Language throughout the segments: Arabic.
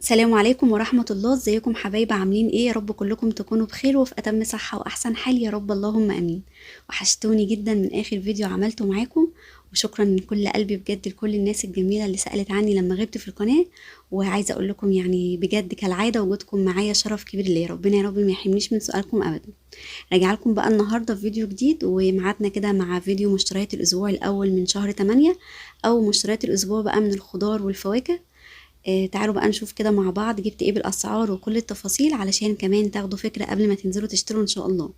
السلام عليكم ورحمة الله. ازيكم حبايب؟ عاملين ايه؟ يا رب كلكم تكونوا بخير وفي اتم صحة واحسن حال يا رب، اللهم امين. وحشتوني جدا من اخر فيديو عملته معاكم، وشكرا من كل قلبي بجد لكل الناس الجميلة اللي سألت عني لما غبت في القناة. وعايزة اقول لكم يعني بجد كالعادة وجودكم معايا شرف كبير ليا، ربنا يا رب ما يحرمنيش من سؤالكم ابدا. راجعه لكم بقى النهارده في فيديو جديد، وميعادنا كده مع فيديو مشتريات الاسبوع الاول من شهر 8، او مشتريات الاسبوع بقى من الخضار والفواكه. تعالوا بقى نشوف كده مع بعض جبت ايه بالاسعار وكل التفاصيل، علشان كمان تاخدوا فكرة قبل ما تنزلوا تشتروا ان شاء الله.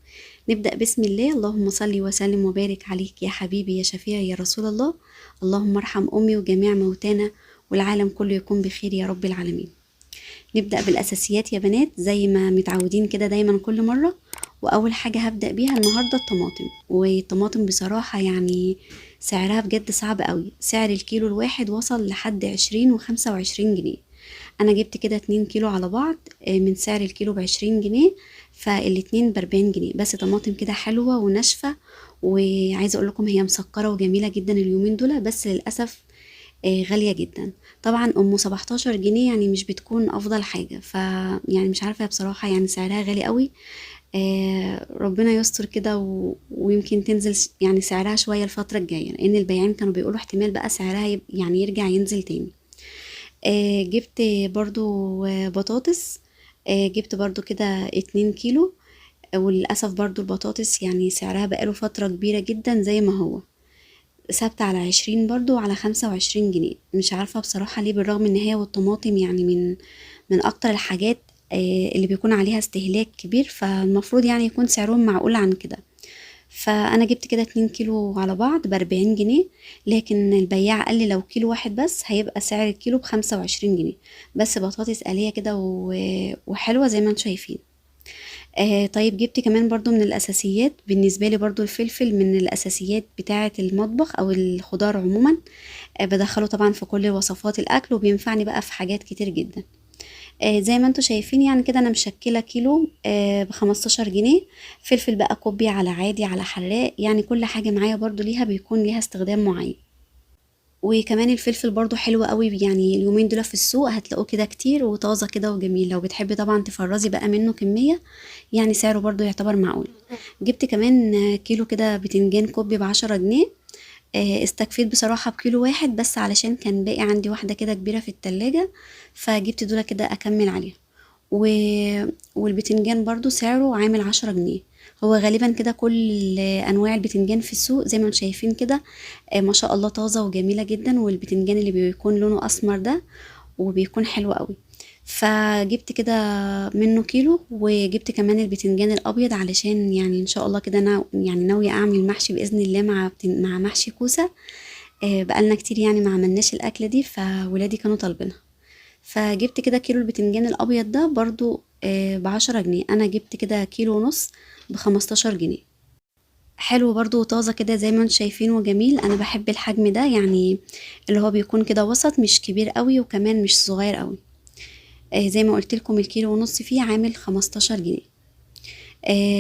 نبدأ بسم الله. اللهم صل وسلم وبارك عليك يا حبيبي يا شفيعي يا رسول الله. اللهم ارحم امي وجميع موتانا، والعالم كله يكون بخير يا رب العالمين. نبدأ بالأساسيات يا بنات زي ما متعودين كده دايما كل مرة. وأول حاجة هبدأ بيها النهاردة الطماطم، والطماطم بصراحة يعني سعرها بجد صعب قوي. سعر الكيلو الواحد وصل لحد 20 و25 جنيه. أنا جبت كده 2 كيلو على بعض، من سعر الكيلو ب20 جنيه، فالاتنين ب40 جنيه. بس طماطم كده حلوة وناشفة، وعايزة أقول لكم هي مسكرة وجميلة جدا اليومين دول، بس للأسف غالية جدا. طبعا ام 17 جنيه يعني مش بتكون افضل حاجة، يعني مش عارفة بصراحة، يعني سعرها غالي قوي. ربنا يستر كده ويمكن تنزل يعني سعرها شوية الفترة الجاية، لان البياعين كانوا بيقولوا احتمال بقى سعرها يعني يرجع ينزل تاني. جبت برضو بطاطس. جبت برضو كده 2 كيلو. وللأسف برضو البطاطس يعني سعرها بقاله فترة كبيرة جدا زي ما هو ثابتة على 20 برضو وعلى 25 جنيه. مش عارفة بصراحة ليه، بالرغم ان هي والطماطم يعني من اكتر الحاجات اللي بيكون عليها استهلاك كبير، فالمفروض يعني يكون سعرهم معقول عن كده. فانا جبت كده 2 كيلو على بعض ب40 جنيه، لكن البياع قال لي لو كيلو واحد بس هيبقى سعر الكيلو ب25 جنيه. بس بطاطس آلية كده وحلوة زي ما انتم شايفين. طيب جبت كمان برضو من الأساسيات بالنسبة لي، برضو الفلفل من الأساسيات بتاعة المطبخ أو الخضار عموما. بدخله طبعا في كل وصفات الأكل، وبينفعني بقى في حاجات كتير جدا. زي ما انتوا شايفين يعني كده أنا مشكلة كيلو ب15 جنيه. فلفل بقى كوبي على عادي على حراق، يعني كل حاجة معايا برضو ليها بيكون ليها استخدام معين. وكمان الفلفل برضو حلو قوي، يعني اليومين دول في السوق هتلاقوه كده كتير وطازة كده وجميل. لو بتحبي طبعا تفرزي بقى منه كمية، يعني سعره برضو يعتبر معقول. جبت كمان كيلو كده بتنجان كوبي ب10 جنيه. استكفيت بصراحة بكيلو واحد بس، علشان كان باقي عندي واحدة كده كبيرة في التلاجة، فجبت دول كده أكمل عليها. و... والبتنجان برضو سعره عامل 10 جنيه. هو غالبا كده كل انواع البتنجان في السوق زي ما انتم شايفين كده، ما شاء الله طازة وجميلة جدا. والبتنجان اللي بيكون لونه اسمر ده وبيكون حلو قوي. فجبت كده منه كيلو، وجبت كمان البتنجان الابيض علشان يعني ان شاء الله كده انا يعني ناوية اعمل محشي باذن الله مع محشي كوسة. بقالنا كتير يعني ما عملناش الاكلة دي، فولادي كانوا طالبينها. فجبت كده كيلو البتنجان الابيض ده برضو ب10 جنيه. انا جبت كده كيلو ونص ب15 جنيه. حلو برضو وطازة كده زي ما انتم شايفين وجميل. انا بحب الحجم ده، يعني اللي هو بيكون كده وسط، مش كبير قوي وكمان مش صغير قوي. زي ما قلت لكم الكيلو ونص فيه عامل 15 جنيه.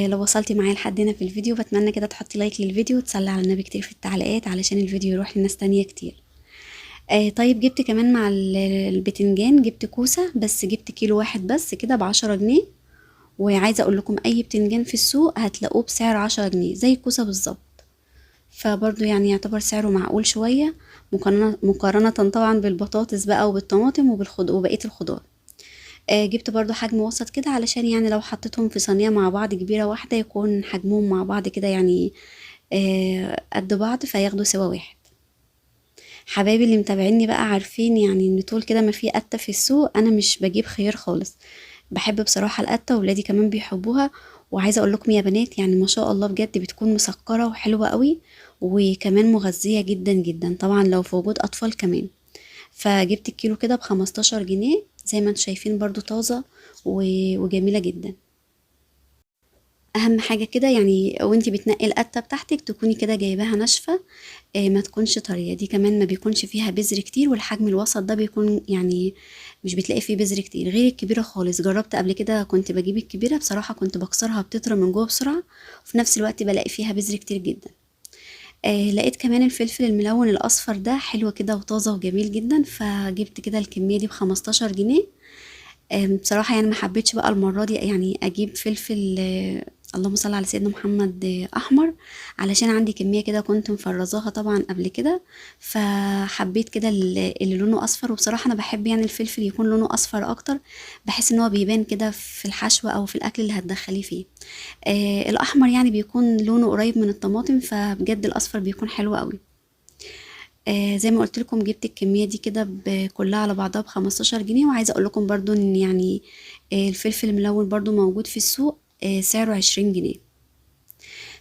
لو وصلتي معايا لحد هنا في الفيديو بتمنى كده تحطي لايك للفيديو وتصلي على النبي كتير في التعليقات علشان الفيديو يروح لناس تانية كتير. طيب جبت كمان مع البتنجان جبت كوسة، بس جبت كيلو واحد بس كده ب10 جنيه. وعايزة اقول لكم اي بتنجان في السوق هتلاقوه بسعر 10 جنيه زي الكوسة بالظبط. فبرضو يعني يعتبر سعره معقول شوية، مقارنة طبعا بالبطاطس بقى وبالطماطم وبقية الخضار. جبت برضو حجم وسط كده علشان يعني لو حطيتهم في صينية مع بعض كبيرة واحدة يكون حجمهم مع بعض كده، يعني قد بعض فياخدوا سوا واحد. حبايبي اللي متابعيني بقى عارفين يعني ان طول كده ما في قتة في السوق انا مش بجيب خيار خالص. بحب بصراحة القتة، وولادي كمان بيحبوها. وعايزة اقول لكم يا بنات يعني ما شاء الله بجد بتكون مسكرة وحلوة قوي، وكمان مغذية جدا جدا طبعا لو في وجود اطفال كمان. فجبت الكيلو كده ب15 جنيه زي ما انتم شايفين، برضو طازة وجميلة جدا. اهم حاجة كده يعني وانتي بتنقي القتة بتاعتك تكوني كده جايباها ناشفة، ما تكونش طرية. دي كمان ما بيكونش فيها بذر كتير، والحجم الوسط ده بيكون يعني مش بتلاقي فيه بذر كتير غير الكبيرة خالص. جربت قبل كده كنت بجيب الكبيرة بصراحة كنت بكسرها بتطرى من جوه بسرعة، وفي نفس الوقت بلاقي فيها بذر كتير جدا. لقيت كمان الفلفل الملون الأصفر ده حلو كده وطازة وجميل جدا، فجبت كده الكمية دي ب15 جنيه. بصراحة يعني ما حبيتش بقى المرة دي يعني اجيب فلفل اللهم صل على سيدنا محمد احمر، علشان عندي كمية كده كنت مفرزاها طبعا قبل كده، فحبيت كده اللي لونه اصفر. وبصراحة انا بحب يعني الفلفل يكون لونه اصفر اكتر، بحس ان هو بيبان كده في الحشوة او في الاكل اللي هتدخليه فيه. الاحمر يعني بيكون لونه قريب من الطماطم، فبجد الاصفر بيكون حلو قوي. زي ما قلت لكم جبت الكمية دي كده كلها على بعضها ب15 جنيه. وعايزة اقول لكم برضو ان يعني الفلفل الملون برضو موجود في السوق، سعره 20 جنيه.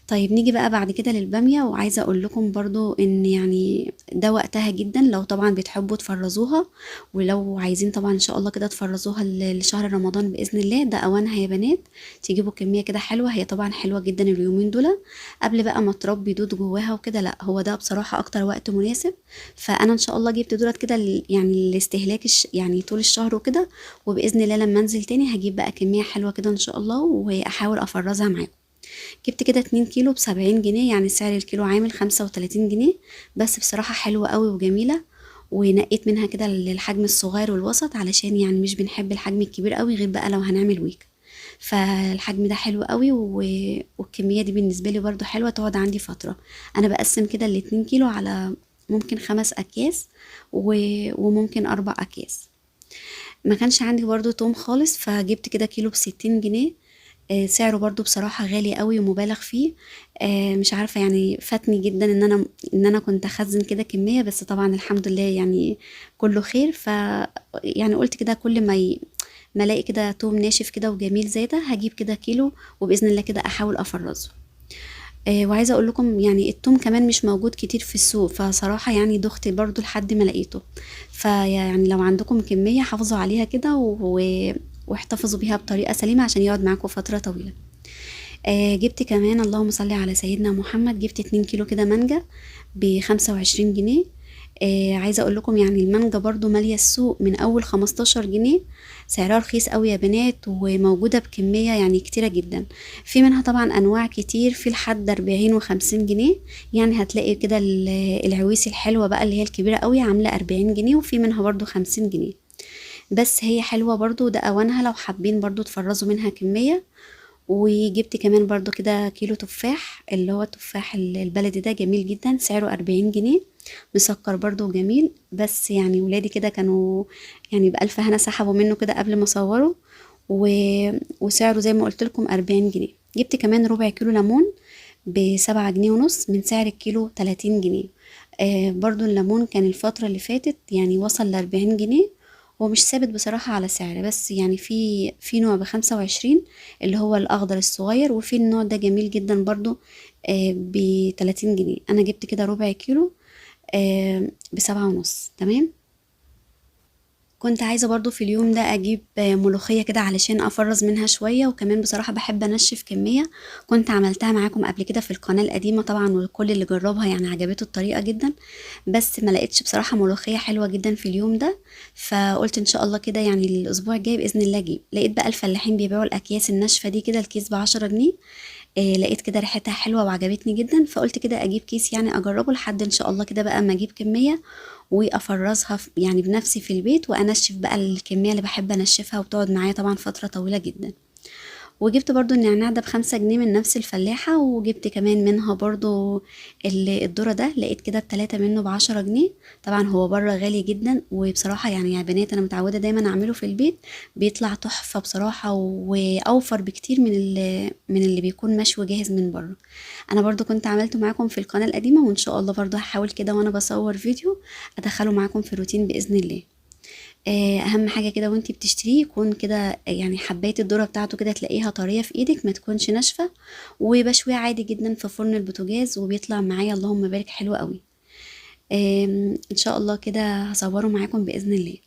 طيب نيجي بقى بعد كده للبامية، وعايزة اقول لكم برضو ان يعني ده وقتها جدا لو طبعا بتحبوا تفرزوها، ولو عايزين طبعا ان شاء الله كده تفرزوها لشهر رمضان بإذن الله، ده اوانها يا بنات. تجيبوا كمية كده حلوة، هي طبعا حلوة جدا اليومين دول قبل بقى ما تربي دود جواها وكده، لا هو ده بصراحة اكتر وقت مناسب. فانا ان شاء الله جبت دولت كده يعني الاستهلاك يعني طول الشهر وكده، وبإذن الله لما انزل تاني هجيب بقى كمية حلوة كده ان شاء الله، واحاول افرزها معاكم. جبت كده 2 كيلو ب70 جنيه، يعني سعر الكيلو عامل 35 جنيه. بس بصراحة حلوة قوي وجميلة. ونقيت منها كده الحجم الصغير والوسط، علشان يعني مش بنحب الحجم الكبير قوي غير بقى لو هنعمل ويك. فالحجم ده حلو قوي والكمية دي بالنسبة لي برضو حلوة تقعد عندي فترة. انا بقسم كده ال2 كيلو على ممكن 5 اكياس وممكن 4 اكياس. ما كانش عندي برضو توم خالص، فجبت كده كيلو ب60 جنيه. سعره برضو بصراحة غالي قوي ومبالغ فيه. مش عارفة يعني فاتني جدا ان انا كنت اخزن كده كمية، بس طبعا الحمد لله يعني كله خير. يعني قلت كده كل ما الاقي كده توم ناشف كده وجميل زي ده هجيب كده كيلو، وبإذن الله كده احاول افرزه. وعايزة اقول لكم يعني التوم كمان مش موجود كتير في السوق، فصراحة يعني دخت برضو لحد ما لقيته. فيعني لو عندكم كمية حافظوا عليها كده واحتفظوا بيها بطريقة سليمة عشان يقعد معاكم فترة طويلة. جبت كمان اللهم صل على سيدنا محمد، جبت 2 كيلو كده مانجا ب25 جنيه. عايزة اقول لكم يعني المانجا برضو مالية السوق من اول 15 جنيه. سعرها رخيص قوي يا بنات، وموجودة بكمية يعني كتيرة جدا. في منها طبعا انواع كتير، في لحد 40 و50 جنيه. يعني هتلاقي كده العويسي الحلوة بقى اللي هي الكبيرة قوي عاملة 40 جنيه، وفي منها برضو 50 جنيه. بس هي حلوة برضو، ده اوانها لو حابين برضو تفرزوا منها كمية. وجبت كمان برضو كده كيلو تفاح، اللي هو التفاح البلدي ده جميل جدا، سعره 40 جنيه. مسكر برضو جميل، بس يعني ولادي كده كانوا يعني بألف هنا سحبوا منه كده قبل ما صوروا. و... وسعره زي ما قلت لكم 40 جنيه. جبت كمان ربع كيلو ليمون ب7 جنيه ونص، من سعر الكيلو 30 جنيه. برضو الليمون كان الفترة اللي فاتت يعني وصل ل40 جنيه. هو مش ثابت بصراحة على سعر، بس يعني في نوع ب25 اللي هو الأخضر الصغير، وفي النوع ده جميل جدا برضو ب30 جنيه. أنا جبت كده ربع كيلو ب7 ونص. تمام. كنت عايزة برضو في اليوم ده اجيب ملوخية كده علشان افرز منها شوية، وكمان بصراحة بحب انشف كمية. كنت عملتها معاكم قبل كده في القناة القديمة طبعا، والكل اللي جربها يعني عجبته الطريقة جدا. بس ما لقيتش بصراحة ملوخية حلوة جدا في اليوم ده. فقلت ان شاء الله كده يعني الاسبوع الجاي باذن الله اجيب. لقيت بقى الفلاحين بيبيعوا الاكياس الناشفة دي كده الكيس ب10 جنيه. لقيت كده ريحتها حلوة وعجبتني جدا، فقلت كده اجيب كيس يعني اجربه لحد ان شاء الله كده بقى اما اجيب كمية وافرزها يعني بنفسي في البيت، وانشف بقى الكمية اللي بحب انشفها وبتقعد معايا طبعا فترة طويلة جدا. وجبت برضو النعناع ده ب5 جنيه من نفس الفلاحة. وجبت كمان منها برضو الذرة ده، لقيت كده التلاتة منه ب10 جنيه. طبعا هو بره غالي جدا، وبصراحة يعني يا بنات أنا متعودة دايما أعمله في البيت، بيطلع تحفة بصراحة وأوفر بكتير من اللي بيكون مشوي جاهز من بره. أنا برضو كنت عملته معاكم في القناة القديمة، وإن شاء الله برضو هحاول كده وأنا بصور فيديو أدخله معاكم في الروتين بإذن الله. اهم حاجه كده وانتي بتشتريه يكون كده يعني حبايه الذره بتاعته كده تلاقيها طريه في ايدك، ما تكونش ناشفه. وبشويه عادي جدا في فرن البوتاجاز وبيطلع معايا اللهم بارك حلو قوي. ان شاء الله كده هصوره معاكم باذن الله.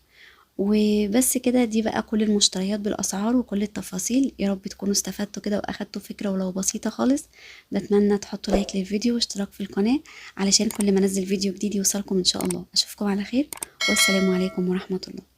وبس كده، دي بقى كل المشتريات بالاسعار وكل التفاصيل. يا رب تكونوا استفدتوا كده واخدتوا فكره ولو بسيطه خالص. بتمنى تحطوا لايك للفيديو واشتراك في القناه، علشان كل ما انزل فيديو جديد يوصلكم ان شاء الله. اشوفكم على خير، والسلام عليكم ورحمه الله.